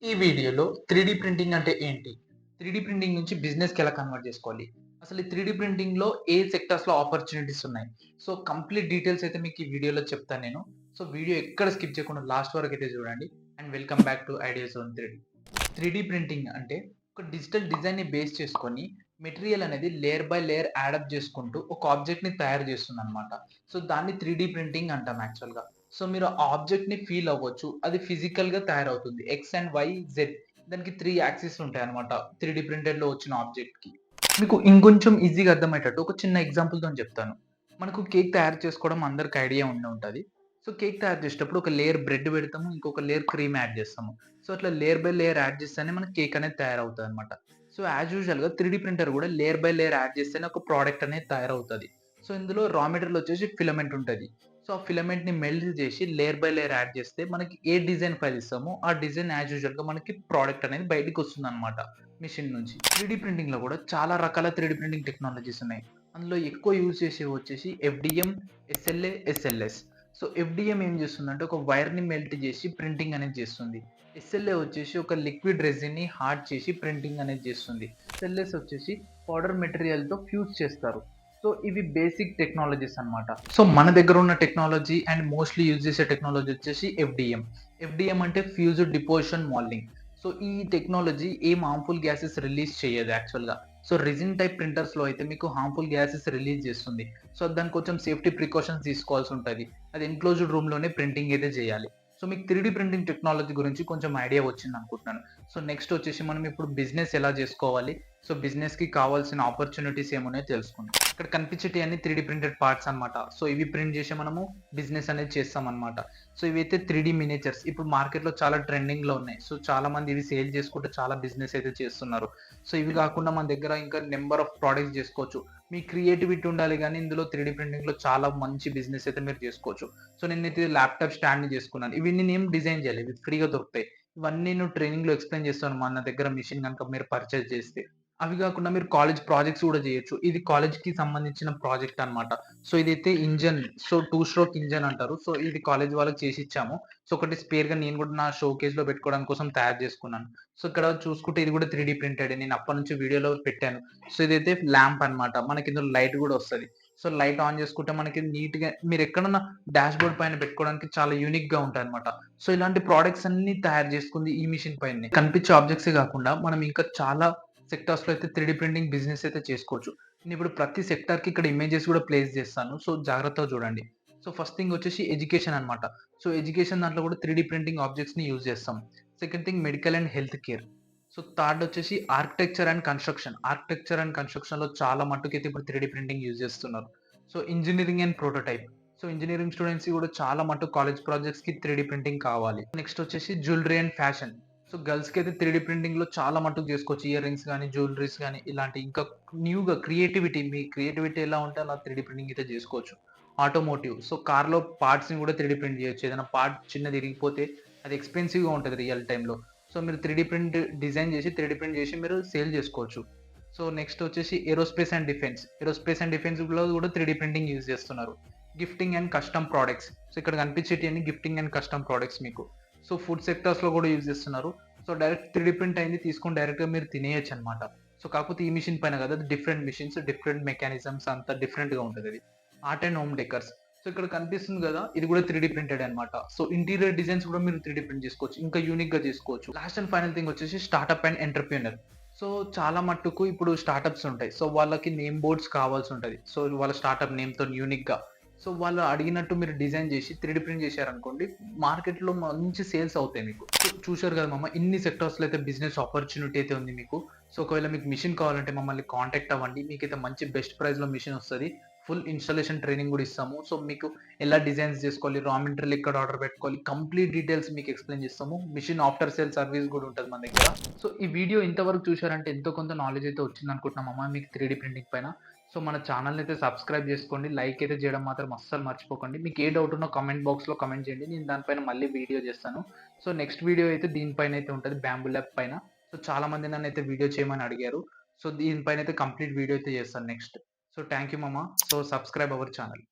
ఈ వీడియోలో 3 ప్రింటింగ్ అంటే ఏంటి? 3 ప్రింటింగ్ నుంచి బిజినెస్‌కి ఎలా కన్వర్ట్ చేసుకోవాలి? అసలు ఈ 3 ప్రింటింగ్‌లో ఏ సెక్టార్స్‌లో ఆపర్చునిటీస్ ఉన్నాయి? సో, కంప్లీట్ డీటెయిల్స్ అయితే మీకు ఈ వీడియోలో చెప్తాను నేను. సో, వీడియో ఎక్కడ స్కిప్ చేయకుండా లాస్ట్ వరకు అయితే చూడండి. And welcome back to ideas on 3D. 3 printing అంటే ఒక డిజిటల్ డిజైన్‌ని బేస్ చేసుకొని మెటీరియల్ అనేది లేయర్ బై లేయర్ యాడప్ చేసుకుంటూ ఒక ఆబ్జెక్ట్‌ని తయారు చేస్తుందన్నమాట. సో, దాన్ని 3 ప్రింటింగ్ అంటాం యాక్చువల్‌గా. సో, మీరు ఆ ఆబ్జెక్ట్‌ని ఫీల్ అవ్వచ్చు. అది ఫిజికల్‌గా తయారవుతుంది. ఎక్స్ అండ్ వై, జెడ్ దానికి 3 యాక్సిస్ ఉంటాయన్నమాట. 3 ప్రింటెడ్‌లో వచ్చిన ఆబ్జెక్ట్‌కి. మీకు ఇంకొంచెం ఈజీగా అర్థమయ్యేటట్టు ఒక చిన్న ఎగ్జాంపుల్‌తోని చెప్తాను. మనకు కేక్ తయారు చేసుకోవడం అందరికి ఐడియా ఉండే ఉంటది. సో, కేక్ తయారు చేసేటప్పుడు ఒక లేయర్ బ్రెడ్ పెడతాము. ఇంకొక లేయర్ క్రీమ్ యాడ్ చేస్తాము. సో, అట్లా లేయర్ బై లేయర్ యాడ్ చేస్తేనే మనకి కేక్ అనేది తయారవుతదన్నమాట. సో, యాజ్ యూజువల్‌గా 3 ప్రింటర్ కూడా లేయర్ బై లేయర్ యాడ్ చేస్తేనే ఒక ప్రొడక్ట్ అనేది తయారవుతది. సో, ఇందులో రా మెటీరియల్ వచ్చేసి ఫిలమెంట్ ఉంటది. సో, ఆ ఫిలమెంట్‌ని మెల్ట్ చేసి లేయర్ బై లేయర్ యాడ్ చేస్తే మనకి ఏ డిజైన్ ఫైల్ ఇస్తామో ఆ డిజైన్ యాజ్ యూజువల్‌గా మనకి ప్రొడక్ట్ అనేది బయటికొస్తుందన్నమాట మెషిన్ నుంచి. 3 ప్రింటింగ్‌లో కూడా చాలా రకాల 3 ప్రింటింగ్ టెక్నాలజీస్ ఉన్నాయి. అందులో ఎక్కువ యూజ్ చేసేవి వచ్చేసి ఎఫ్‌డిఎం, ఎస్ఎల్ఏ, ఎస్ఎల్ఎస్. సో, ఎఫ్‌డిఎం ఏం చేస్తుందంటే ఒక వైర్‌ని మెల్ట్ చేసి ప్రింటింగ్ అనేది చేస్తుంది. ఎస్ఎల్ఏ వచ్చేసి ఒక లిక్విడ్ రెసిన్‌ని హార్డ్ చేసి ప్రింటింగ్ అనేది చేస్తుంది. ఎస్ఎల్ఎస్ వచ్చేసి పౌడర్ మెటీరియల్‌తో ఫ్యూజ్ చేస్తారు. సో, ఇవి బేసిక్ టెక్నాలజీస్ అన్నమాట. సో, మన దగ్గర ఉన్న టెక్నాలజీ అండ్ మోస్ట్‌లీ యూజ్ చేసే టెక్నాలజీ వచ్చేసి ఎఫ్‌డిఎం. ఎఫ్‌డిఎం అంటే ఫ్యూజ్డ్ డిపోజిషన్ మోల్డింగ్. సో, ఈ టెక్నాలజీ ఏం హార్మ్‌ఫుల్ గ్యాసెస్ రిలీజ్ చేయదు యాక్చువల్‌గా. సో, రెసిన్ టైప్ ప్రింటర్స్‌లో అయితే మీకు హార్మ్‌ఫుల్ గ్యాసెస్ రిలీజ్ చేస్తుంది. సో, దానికి కొంచెం సేఫ్టీ ప్రికాషన్స్ తీసుకోవాల్సి ఉంటది. అది ఎన్‌క్లోజ్డ్ రూమ్‌లోనే ప్రింటింగ్ అయితే చేయాలి. సో, మీకు 3 ప్రింటింగ్ టెక్నాలజీ గురించి కొంచెం ఐడియా వచ్చిందనుకుంటున్నాను. సో, నెక్స్ట్ వచ్చేసి మనం ఇప్పుడు బిజినెస్ ఎలా చేసుకోవాలి? సో, బిజినెస్‌కి కావాల్సిన ఆపర్చునిటీస్ ఏమున్నాయో తెలుసుకుందాం. ఇక్కడ కనిపించేటియన్నీ 3 ప్రింటెడ్ పార్ట్స్ అన్నమాట. సో, ఇవి ప్రింట్ చేసి మనము బిజినెస్ అనేది చేస్తామన్నమాట. సో, ఇవైతే 3 మినియేచర్స్. ఇప్పుడు మార్కెట్‌లో చాలా ట్రెండింగ్‌లో ఉన్నాయి. సో, చాలా మంది ఇవి సేల్ చేసుకుంటూ చాలా బిజినెస్ అయితే చేస్తున్నారు. సో, ఇవి కాకుండా మన దగ్గర ఇంకా నంబర్ ఆఫ్ ప్రొడక్ట్స్ చేసుకోవచ్చు. మీ క్రియేటివిటీ ఉండాలి గానీ, ఇందులో 3 ప్రింటింగ్‌లో చాలా మంచి బిజినెస్ అయితే మీరు చేసుకోవచ్చు. సో, నేనైతే ల్యాప్‌టాప్ స్టాండ్‌ని చేసుకున్నాను. ఇవి నేనేం డిజైన్ చేయలేదు. ఇవి ఫ్రీగా దొరుకుతాయి. ఇవన్నీ నేను ట్రైనింగ్‌లో ఎక్స్‌ప్లెయిన్ చేస్తాను. మన దగ్గర మెషిన్ గనుక మీరు పర్చేజ్ చేస్తే. అవి గాకుండా మీరు కాలేజ్ ప్రాజెక్ట్స్ గూడా జేయొచ్చు. ఇది కాలేజ్‌కి సంబంధించిన ప్రాజెక్ట్ అన్నమాట. సో, ఇదైతే ఇంజిన్. సో, 2 స్ట్రోక్ ఇంజిన్ అంటారు. సో, ఇది కాలేజ్ వాళ్ళకి చేసిచ్చాము. సో, ఒకటి స్పేర్‌గా నేను గూడా నా షోకేస్‌లో పెట్టుకోవడం కోసం తయారు జేసుకున్నాను. సో, ఇక్కడ చూసుకుంటే ఇది గూడా 3 ప్రింటెడే. నేను అప్పటినుంచి వీడియోలో పెట్టాను. సో, ఇదైతే ల్యాంప్ అన్నమాట. మనకి ఇందులో లైట్ గూడా వస్తది. సో, లైట్ ఆన్ చేసుకుంటే మనకి నీట్‌గా మీరెక్కడన్నా డాష్‌బోర్డ్ పైన పెట్టుకోవడానికి చాలా యూనిక్‌గా ఉంటాయన్నమాట. సో, ఇలాంటి ప్రొడక్ట్స్ అన్నీ తయారు చేసుకుంది ఈ మెషిన్ పైనే. కనిపించే ఆబ్జెక్ట్సే గాకుండా మనం ఇంకా చాలా సెక్టార్స్‌లో అయితే 3 ప్రింటింగ్ బిజినెస్ అయితే చేసుకోవచ్చు. నేనిప్పుడు ప్రతి సెక్టార్‌కి ఇక్కడ ఇమేజెస్ గూడా ప్లేస్ జేస్తాను. సో, జాగ్రత్తగా చూడండి. సో, ఫస్ట్ థింగ్ వచ్చేసి ఎడ్యుకేషన్ అన్నమాట. సో, ఎడ్యుకేషన్ దాంట్లో కూడా 3 ప్రింటింగ్ ఆబ్జెక్ట్స్‌ని యూజ్ చేస్తాం. Second thing medical and health care. So, third వచ్చేసి architecture and construction. Architecture and కన్‌స్ట్రక్షన్‌లో చాలా మట్టుకైతే ఇప్పుడు 3 ప్రింటింగ్ యూజ్ చేస్తున్నారు. So, engineering and prototype. So, engineering స్టూడెంట్స్‌కి కూడా చాలా మటుకు కాలేజ్ ప్రాజెక్ట్స్‌కి 3 ప్రింటింగ్ కావాలి. నెక్స్ట్ వచ్చేసి జ్యువెలరీ అండ్ ఫ్యాషన్. సో, గర్ల్స్‌కైతే 3 ప్రింటింగ్‌లో చాలా మట్టుకు చేసుకోవచ్చు. ఇయర్ రింగ్స్ గాని, జ్యువెలరీస్ గాని ఇలాంటి ఇంకా న్యూగా క్రియేటివిటీ మీ క్రియేటివిటీ ఎలా ఉంటే అలా 3 ప్రింటింగ్ అయితే చేసుకోవచ్చు. ఆటోమోటివ్. సో, కార్‌లో పార్ట్స్‌ని కూడా 3 ప్రింట్ చేయొచ్చు. ఏదైనా పార్ట్ చిన్నది ఇరిగిపోతే అది ఎక్స్‌పెన్సివ్‌గా ఉంటది రియల్ టైమ్‌లో. సో, మీరు 3 ప్రింట్ డిజైన్ చేసి 3 ప్రింట్ చేసి మీరు సేల్ చేసుకోవచ్చు. సో, నెక్స్ట్ వచ్చేసి aerospace and defence. Aerospace and డిఫెన్స్‌లో కూడా 3 ప్రింటింగ్ యూజ్ చేస్తున్నారు. Gifting and custom products. So, ఇక్కడ కనిపించేటియన్నీ గిఫ్టింగ్ అండ్ కస్టమ్ ప్రొడక్ట్స్ మీకు. సో, ఫుడ్ సెక్టార్స్‌లో కూడా యూజ్ చేస్తున్నారు. సో, డైరెక్ట్ 3 ప్రింట్ అయింది తీసుకొని డైరెక్ట్‌గా మీరు తినేయొచ్చనమాట. సో, కాకపోతే ఈ మెషిన్ పైన కాదు. అది డిఫరెంట్ మెషిన్స్, డిఫరెంట్ మెకానిజమ్స్ అంతా డిఫరెంట్‌గా ఉంటదది. Art and home decors. So, ఇక్కడ కనిపిస్తుంది గదా! ఇది కూడా 3 ప్రింటెడే అనమాట. సో, ఇంటీరియర్ డిజైన్స్ కూడా మీరు 3 ప్రింట్ చేసుకోవచ్చు. ఇంకా యూనిక్‌గా చేసుకోవచ్చు. లాస్ట్ అండ్ ఫైనల్ థింగ్ వచ్చేసి స్టార్టప్ అండ్ ఎంటర్‌ప్రెన్యూర్. సో, చాలా మట్టుకు ఇప్పుడు స్టార్టప్స్ ఉంటాయి. సో, వాళ్ళకి నేమ్ బోర్డ్స్ కావాల్సుంటది. సో, వాళ్ళ స్టార్టప్ నేమ్‌తోని యూనిక్‌గా. సో, వాళ్ళు అడిగినట్టు మీరు డిజైన్ చేసి 3 ప్రింట్ చేశారనుకోండి, మార్కెట్‌లో మంచి సేల్స్ అవుతాయి మీకు. సో, చూసారు కదా మామ ఇన్ని సెక్టార్స్‌లో అయితే బిజినెస్ ఆపర్చునిటీ అయితే ఉంది మీకు. సో, ఒకవేళ మీకు మెషిన్ కావాలంటే మమ్మల్ని కాంటాక్ట్ అవ్వండి. మీకైతే మంచి బెస్ట్ ప్రైస్‌లో మెషిన్ వస్తది. ఫుల్ ఇన్‌స్టాలేషన్ ట్రైనింగ్ గూడా ఇస్తాము. సో, మీకు ఎలా డిజైన్స్ చేసుకోవాలి, రా మెటీరియల్ ఎక్కడ ఆర్డర్ పెట్టుకోవాలి, కంప్లీట్ డీటెయిల్స్ మీకు ఎక్స్‌ప్లెయిన్ చేస్తాము. మెషిన్ ఆఫ్టర్ సేల్ సర్వీస్ గూడా ఉంటది మన దగ్గర. సో, ఈ వీడియో ఇంతవరకు చూసారంటే ఎంతో కొంత నాలెడ్జ్ అయితే వచ్చిందనుకుంటున్నామమ్మ మీకు 3 ప్రింటింగ్ పైన. సో, మన ఛానెల్‌ని అయితే సబ్స్క్రైబ్ చేసుకోండి. లైక్ అయితే చేయడం మాత్రం అస్సలు మర్చిపోకండి. మీకు ఏ డౌట్ ఉన్నా కామెంట్ బాక్స్‌లో కామెంట్ చేయండి. నేను దానిపైన మళ్ళీ వీడియో చేస్తాను. సో, నెక్స్ట్ వీడియో అయితే దీనిపైన అయితే ఉంటది. బ్యాంబూ ల్యాప్ పైన. సో, చాలా మంది నన్నైతే వీడియో చేయమని అడిగారు. సో, దీనిపైన అయితే కంప్లీట్ వీడియో అయితే చేస్తాను నెక్స్ట్. సో, థాంక్ యూ మామ. So, subscribe our channel.